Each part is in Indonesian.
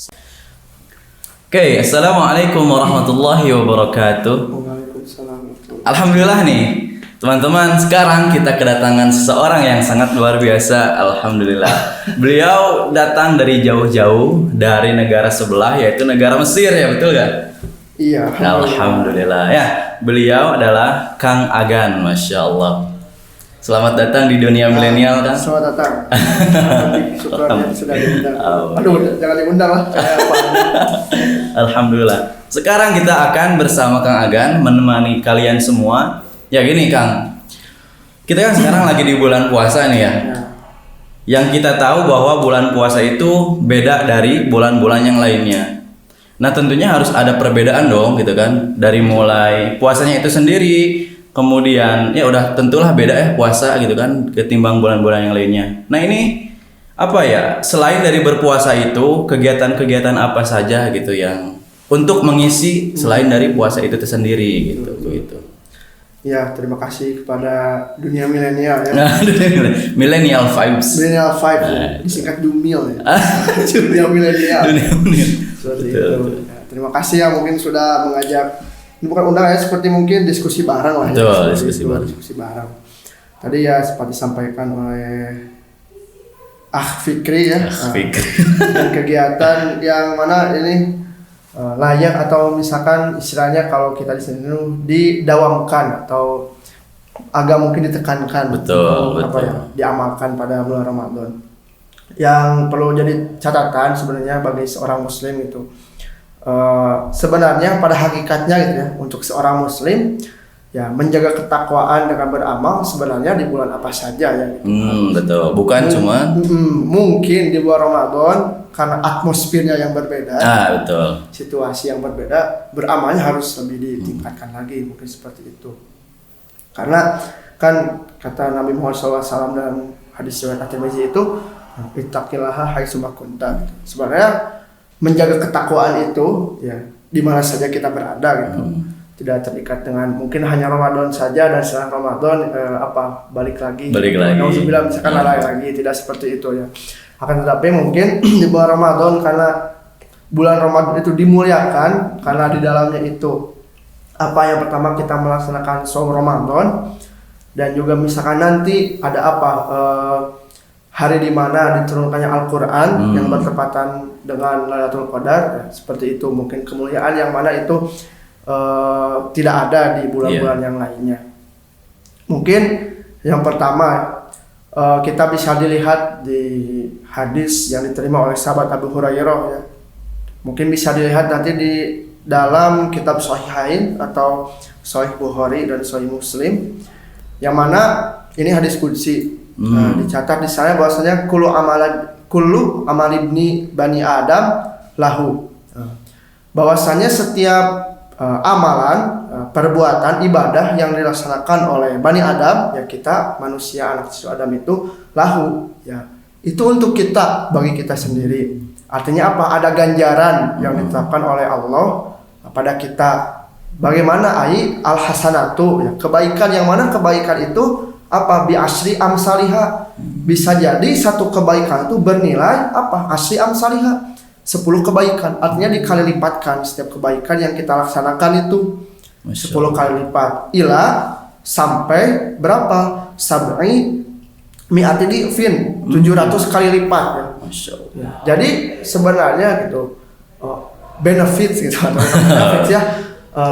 Oke, assalamualaikum warahmatullahi wabarakatuh. Waalaikumsalam. Alhamdulillah nih, teman-teman. Sekarang kita kedatangan seseorang yang sangat luar biasa. Alhamdulillah. Beliau datang dari jauh-jauh dari negara sebelah, yaitu negara Mesir, ya betul gak? Iya. Alhamdulillah. Ya, beliau adalah Kang Agan, masya Allah. Selamat datang di dunia milenial, Kang. Selamat datang. Syukur sudah diundang. Aduh, jangan diundang lah. Alhamdulillah. Sekarang kita akan bersama Kang Agan menemani kalian semua. Ya gini, Kang. Kita kan sekarang lagi di bulan puasa nih ya. Yang kita tahu bahwa bulan puasa itu beda dari bulan-bulan yang lainnya. Nah, tentunya harus ada perbedaan dong gitu kan. Dari mulai puasanya itu sendiri, kemudian ya udah tentulah beda ya puasa gitu kan ketimbang bulan-bulan yang lainnya. Nah, ini apa ya, selain dari berpuasa itu kegiatan-kegiatan apa saja gitu yang untuk mengisi selain dari puasa itu tersendiri gitu begitu. Ya, terima kasih kepada dunia milenial ya. Millennial vibes. Millennial Five, disingkat Dumil ya. Dunia milenial. Seperti itu. Ya, terima kasih ya mungkin sudah mengajak. Ini bukan undang ya, seperti mungkin diskusi bareng lah ya. Betul, diskusi bareng. Tadi ya seperti disampaikan oleh Fikri ya. Fikri. Dan kegiatan yang mana ini layak atau misalkan istilahnya kalau kita di sini didawamkan atau agak mungkin ditekankan. Betul. Ya, diamalkan pada bulan Ramadan. Yang perlu jadi catatan sebenarnya bagi seorang muslim itu sebenarnya pada hakikatnya gitu ya, untuk seorang muslim ya menjaga ketakwaan dengan beramal sebenarnya di bulan apa saja ya gitu. Betul, bukan cuma mungkin di bulan Ramadan karena atmosfernya yang berbeda, betul, situasi yang berbeda, beramalnya harus lebih ditingkatkan lagi mungkin seperti itu. Karena kan kata Nabi Muhammad SAW dalam hadis riwayat At-Tirmidzi itu ittaqillaha haitsu ma kunta. Sebenarnya menjaga ketakwaan itu ya di mana saja kita berada gitu. Tidak terikat dengan mungkin hanya Ramadan saja dan setelah Ramadan balik lagi. Nauzubillah misalkan lagi, tidak seperti itu ya. Akan tetapi mungkin di bulan Ramadan karena bulan Ramadan itu dimuliakan karena di dalamnya itu yang pertama kita melaksanakan shaum Ramadan dan juga misalkan nanti ada hari di mana diturunkannya Al-Quran yang bertepatan dengan Lailatul Qadar ya, seperti itu mungkin kemuliaan yang mana itu tidak ada di bulan-bulan yang lainnya. Mungkin yang pertama kita bisa dilihat di hadis yang diterima oleh sahabat Abu Hurairah ya. Mungkin bisa dilihat nanti di dalam kitab Sahihain atau Sahih Bukhari dan Sahih Muslim yang mana ini hadis qudsi. Dicatat di sana bahwasanya kullu amal ibni bani Adam lahu. Bahwasanya setiap amalan, perbuatan ibadah yang dilaksanakan oleh Bani Adam, ya kita manusia anak cucu Adam itu lahu, ya itu untuk kita, bagi kita sendiri. Artinya apa? Ada ganjaran yang ditetapkan oleh Allah pada kita. Bagaimana al-hasanatu, ya, kebaikan yang mana kebaikan itu bi asri amsalihah. Bisa jadi satu kebaikan itu bernilai asri amsalihah 10 kebaikan, artinya dikali lipatkan setiap kebaikan yang kita laksanakan itu 10 kali lipat sampai berapa? Sab'i mi'ati di'fin 700 kali lipat ya. Masya Allah. Ya. Jadi sebenarnya gitu benefits gitu benefits ya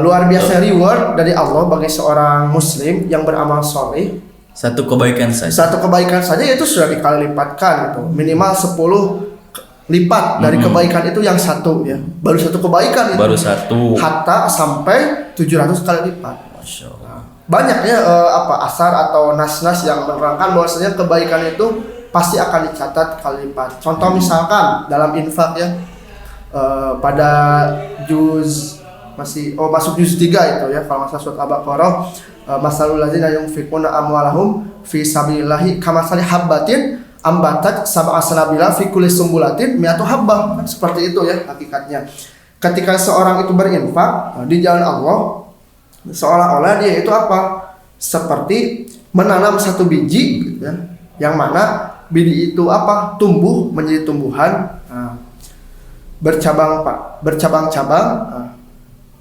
luar biasa reward dari Allah bagi seorang muslim yang beramal soleh. Satu kebaikan saja itu sudah dikali lipatkan gitu. Minimal 10 lipat dari kebaikan itu yang satu ya. Baru satu kebaikan itu. Baru satu. Hatta sampai 700 kali lipat. Masya Allah. Banyak ya asar atau nas-nas yang menerangkan bahwasanya kebaikan itu pasti akan dicatat kali lipat. Contoh misalkan dalam infak ya pada juz masuk juz 3 itu ya, kalau masalah surat Al-Baqarah masalul ladzina yunfiquna amwalahum fi sabilillahi kamathali habbatin ambatat sab'a sanabila fi kulli sumbulatin mi'atu habbah. Seperti itu ya hakikatnya. Ketika seorang itu berinfak di jalan Allah, seolah-olah dia itu seperti menanam satu biji gitu ya, yang mana biji itu tumbuh menjadi tumbuhan bercabang-cabang.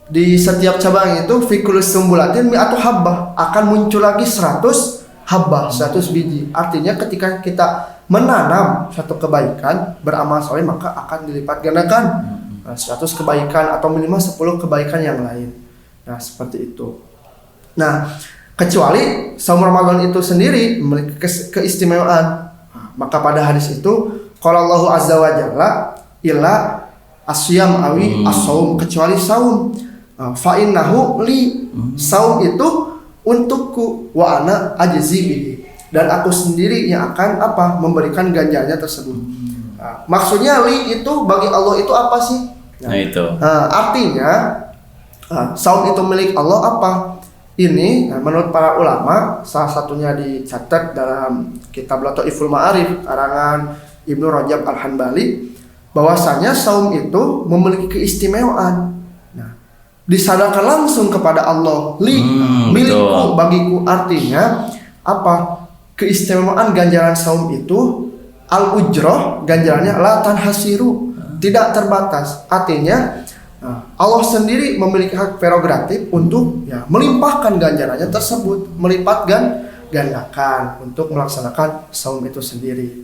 Di setiap cabang itu fikul sumbulatin mi'atu habbah, akan muncul lagi 100 habbah, 100 biji. Artinya ketika kita menanam satu kebaikan, beramal soleh, maka akan dilipat gandakan 100 kebaikan atau minimal 10 kebaikan yang lain. Nah, seperti itu. Nah, kecuali saum Ramadan itu sendiri memiliki keistimewaan. Maka pada hadis itu qala Allahu azza wa jalla illa asyam awi as-saum, kecuali saum. Fa innahu li, saum itu untukku, wa ana ajzi bihi, dan aku sendiri yang akan memberikan ganjarannya tersebut. Maksudnya li itu bagi Allah itu apa sih? Nah itu. Artinya saum itu milik Allah apa? Ini menurut para ulama, salah satunya dicatat dalam kitab Lataiful Ma'arif karangan Ibnu Rajab Al-Hanbali, bahwasanya saum itu memiliki keistimewaan. Disadarkan langsung kepada Allah, milikku, bagiku. Artinya apa? Keistimewaan ganjaran saum itu al-ujroh, ganjarannya la tanhasiru, tidak terbatas. Artinya Allah sendiri memiliki hak prerogatif untuk melimpahkan ganjarannya tersebut, melipat gandakan untuk melaksanakan saum itu sendiri.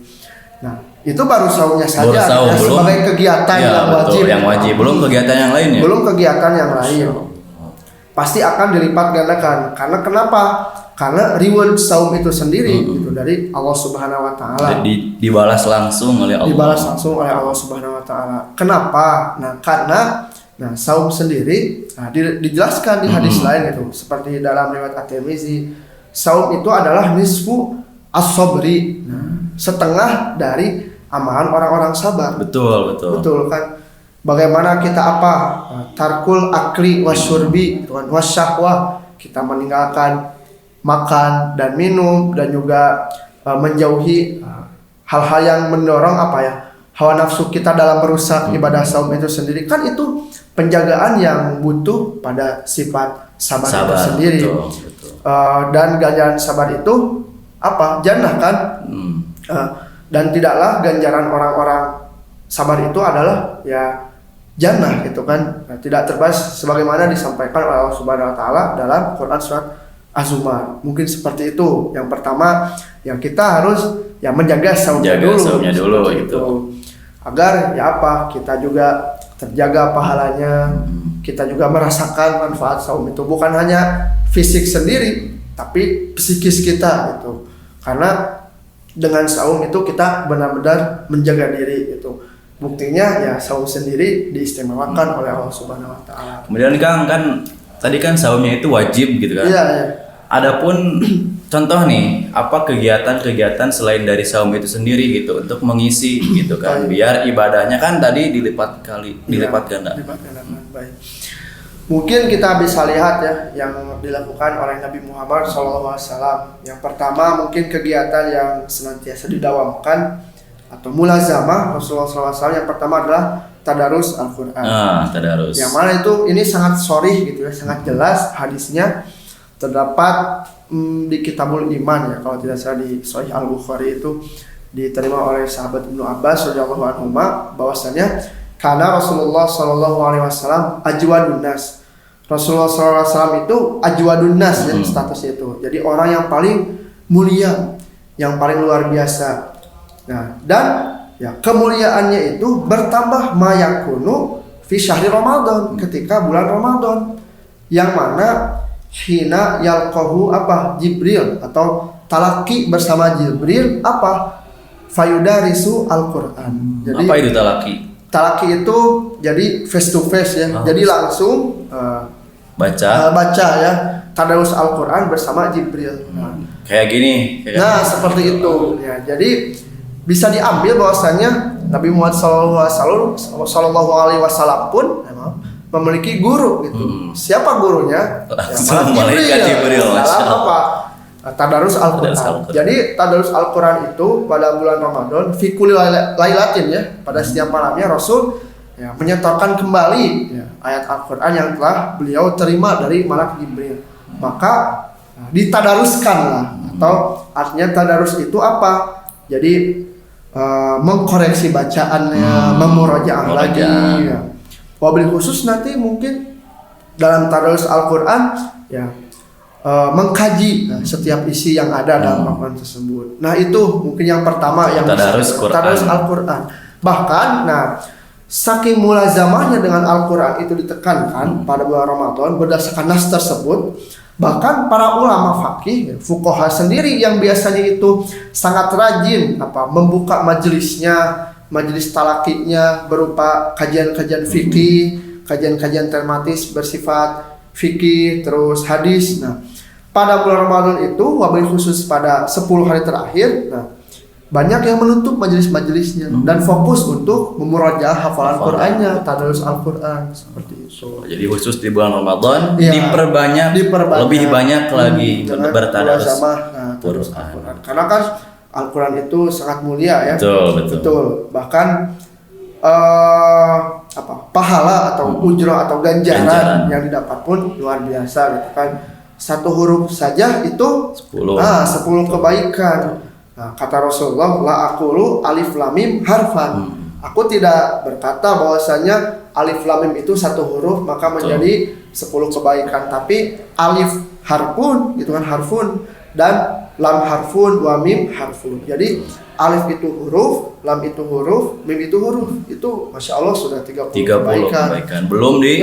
Nah, itu baru saumnya saja, saum, sebagai kegiatan yang wajib. Yang wajib, belum kegiatan yang lain ya. Belum kegiatan yang lain. Pasti akan dilipat gandakan. Karena kenapa? Karena reward saum itu sendiri itu dari Allah Subhanahu wa taala. Dibalas langsung oleh Allah. Dibalas langsung oleh Allah Subhanahu wa taala. Kenapa? Nah, karena saum sendiri dijelaskan di hadis lain itu, seperti dalam riwayat At-Tirmizi, saum itu adalah nisfu as-sabri. Setengah dari amalan orang-orang sabar. Betul kan. Bagaimana kita tarkul akli wasyurbi wasyahwa, kita meninggalkan makan dan minum, dan juga menjauhi hal-hal yang mendorong hawa nafsu kita dalam merusak ibadah saum itu sendiri. Kan itu penjagaan yang butuh pada sifat sabar itu sendiri. Betul. Dan ganjaran sabar itu jannah kan. Dan tidaklah ganjaran orang-orang sabar itu adalah jannah gitu kan. Tidak terbatas sebagaimana disampaikan oleh Allah Subhanahu wa taala dalam Quran surat Az-Zumar. Mungkin seperti itu. Yang pertama, yang kita harus menjaga saumnya dulu itu. Agar kita juga terjaga pahalanya, kita juga merasakan manfaat saum itu, bukan hanya fisik sendiri, tapi psikis kita itu. Karena dengan saum itu kita benar-benar menjaga diri itu. Buktinya saum sendiri diistimewakan oleh Allah Subhanahu wa taala. Kemudian kan tadi kan saumnya itu wajib gitu kan. Iya. Adapun contoh nih, apa kegiatan-kegiatan selain dari saum itu sendiri gitu untuk mengisi gitu kan, biar ibadahnya kan tadi dilipat ganda. Baik. Mungkin kita bisa lihat yang dilakukan oleh Nabi Muhammad SAW. Yang pertama mungkin kegiatan yang senantiasa didawamkan atau mulazamah Rasulullah SAW. Yang pertama adalah tadarus Al-Quran. Tadarus. Yang mana ini sangat sharih gitu sangat jelas hadisnya, terdapat di Kitabul Iman kalau tidak salah di Sahih Al-Bukhari, itu diterima oleh sahabat Ibnu Abbas radhiyallahu anhu bahwasanya karena Rasulullah SAW ajwadun nas. Rasulullah SAW itu ajwadun nas statusnya itu. Jadi orang yang paling mulia, yang paling luar biasa. Nah, dan kemuliaannya itu bertambah mayakunu fi syahri Ramadan, ketika bulan Ramadan, yang mana hina yalqahu Jibril, atau talaki bersama Jibril fayudarisu Al-Quran. Jadi apa itu talaki? Talaki itu jadi face to face jadi langsung baca tadarus Al-Quran bersama Jibril. Kayak gini. Seperti itu. Jadi bisa diambil bahwasanya Nabi Muhammad SAW pun memiliki guru gitu. Siapa gurunya? Malaikat Jibril. Dalam tadarus Al-Quran. Jadi tadarus Al-Quran itu pada bulan Ramadan fi kulli lailatin pada setiap malamnya Rasul menyetorkan kembali ayat Al-Quran yang telah beliau terima dari malaikat Jibril. Maka ditadaruskanlah, atau artinya tadarus itu Jadi mengkoreksi bacaannya, memurajaah lagi. Ya. Wabil khusus nanti mungkin dalam tadarus Al-Quran ya mengkaji setiap isi yang ada dalam Al-Quran tersebut. Nah itu mungkin yang pertama yang tadarus Al-Quran. Bahkan, saking mulazamahnya dengan Al-Quran itu ditekankan pada bulan Ramadan berdasarkan nas tersebut. Bahkan para ulama fakih, fuqaha sendiri yang biasanya itu sangat rajin membuka majelisnya, majelis talakinya berupa kajian-kajian fikih, kajian-kajian tematis bersifat fikih, terus hadis. Nah, pada bulan Ramadan itu wabil khusus pada 10 hari terakhir, banyak yang menutup majelis-majelisnya dan fokus untuk memurajaah hafalan Qur'annya, tadarus Al-Quran seperti itu. Jadi khusus di bulan Ramadan diperbanyak lebih banyak lagi bertadarus Al-Quran. Karena kan Al-Quran itu sangat mulia ya. Betul. Bahkan pahala atau ujroh atau ganjaran yang didapat pun luar biasa gitu kan. Satu huruf saja itu 10 kebaikan. Nah, kata Rasulullah, la aqulu alif lam mim harfan. Aku tidak berkata bahwasanya alif lam mim itu satu huruf maka menjadi 10 kebaikan, tapi alif harfun gitu kan, harfun, dan lam harfun wa mim harfun. Jadi alif itu huruf, lam itu huruf, mim itu huruf. Itu Masya Allah sudah 30 kebaikan. Belum di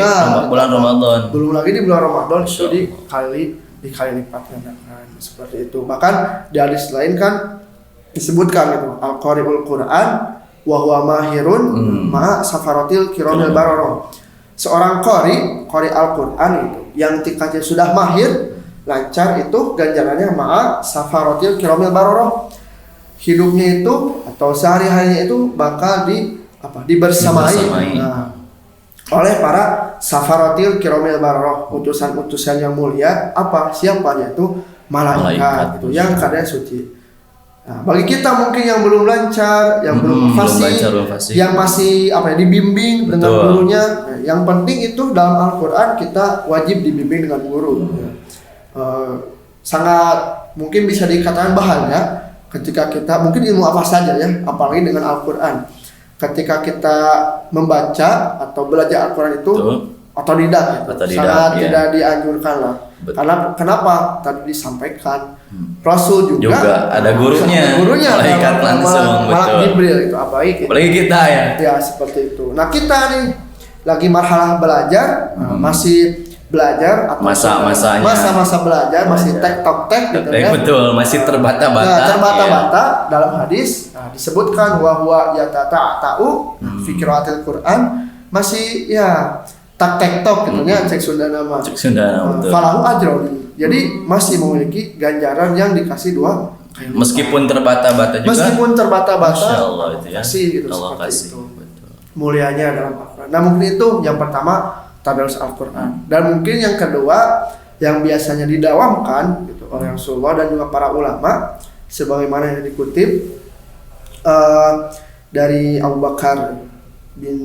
bulan Ramadan. Belum lagi di bulan Ramadan itu dikali lipat gandakan seperti itu. Bahkan di hadis lain kan disebutkan itu al-qari'ul Quran wa huwa mahirun ma safaratil kiramil bararah. Seorang qari Al-Quran itu yang tingkatnya sudah mahir, lancar, itu ganjarannya ma safaratil kiramil bararah. Hidupnya itu atau sehari-harinya itu bakal dibersamai oleh para safaratil kiramil bararah, utusan-utusan yang mulia. Siapa yaitu malaikat itu yang kadang suci. Nah, bagi kita mungkin yang belum lancar, yang belum fasih, yang masih dibimbing dengan gurunya. Yang penting itu dalam Al-Quran kita wajib dibimbing dengan guru. Sangat mungkin bisa dikatakan bahaya ketika kita mungkin ilmu apa saja ya, apalagi dengan Al-Quran. Ketika kita membaca atau belajar Al-Quran itu otodidak, sangat tidak dianjurkan lah. Karena kenapa tadi disampaikan Rasul juga ada gurunya malaikat langsung, malaikat Jibril itu apalagi kita ya seperti itu. Nah kita nih lagi marhalah belajar, masih belajar atau masa belajar masih tek gitu ya. Betul, masih terbata-bata. Dalam hadis disebutkan bahwa yatata'u fi qiraatil Quran, masih tak tektok gitu ya, cek Sunda nama betul. Falahu ajroni. Jadi masih memiliki ganjaran yang dikasih 2 meskipun terbata-bata juga. Masya Allah itu ya. Kasih gitu, Allah seperti kasih. itu. Mulianya dalam Al-Quran. Nah mungkin itu yang pertama tadarus Al-Quran. Dan mungkin yang kedua yang biasanya didawamkan gitu oleh Rasulullah dan juga para ulama, sebagaimana yang dikutip dari Abu Bakar bin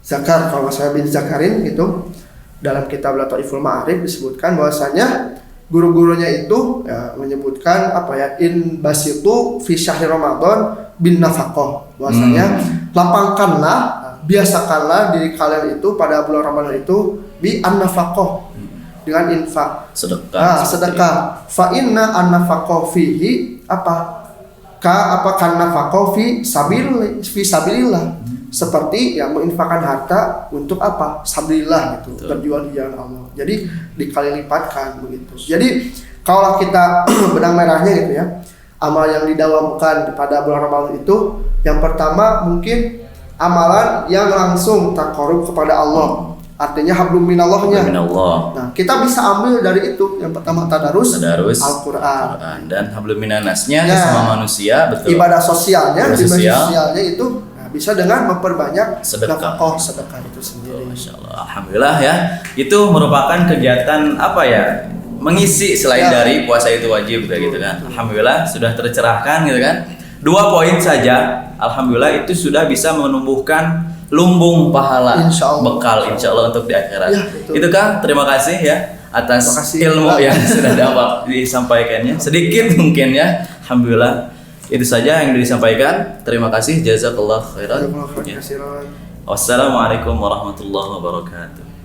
Zakar, kalau saya bin Zakarin gitu, dalam kitab Lataiful Ma'arif disebutkan bahwasanya guru-gurunya itu menyebutkan in basitu fi syahri Ramadan bin nafaqah, bahwasanya lapangkanlah, biasakanlah diri kalian itu pada bulan Ramadan itu bi an-nafaqah, dengan infak, sedekah. Fa inna an-nafaqah fihi kan nafaqah fi sabilillah. Seperti menginfakkan harta untuk sabilillah gitu, berjuang di jalan Allah. Jadi dikali lipatkan begitu. Jadi kalau kita benang merahnya gitu ya, amal yang didawamkan pada bulan Ramadan itu yang pertama mungkin amalan yang langsung taqarrub kepada Allah. Artinya hablum minallahnya. Nah, kita bisa ambil dari itu. Yang pertama tadarus Al-Quran dan hablum minannasnya sama manusia, betul. Ibadah sosialnya itu bisa dengan memperbanyak sedekah itu sendiri. Masya Allah, alhamdulillah ya. Itu merupakan kegiatan mengisi selain dari puasa itu wajib kayak gitu kan. Alhamdulillah sudah tercerahkan gitu kan. 2 poin saja, alhamdulillah itu sudah bisa menumbuhkan lumbung pahala, bekal insya Allah untuk di akhirat. Itu Kang, terima kasih ya atas ilmu yang sudah dapat disampaikannya. Sedikit mungkin ya, alhamdulillah. Itu saja yang disampaikan. Terima kasih, jazakallah khairan. Jazakallahu khairan Ya. kasiran. Wassalamualaikum warahmatullahi wabarakatuh.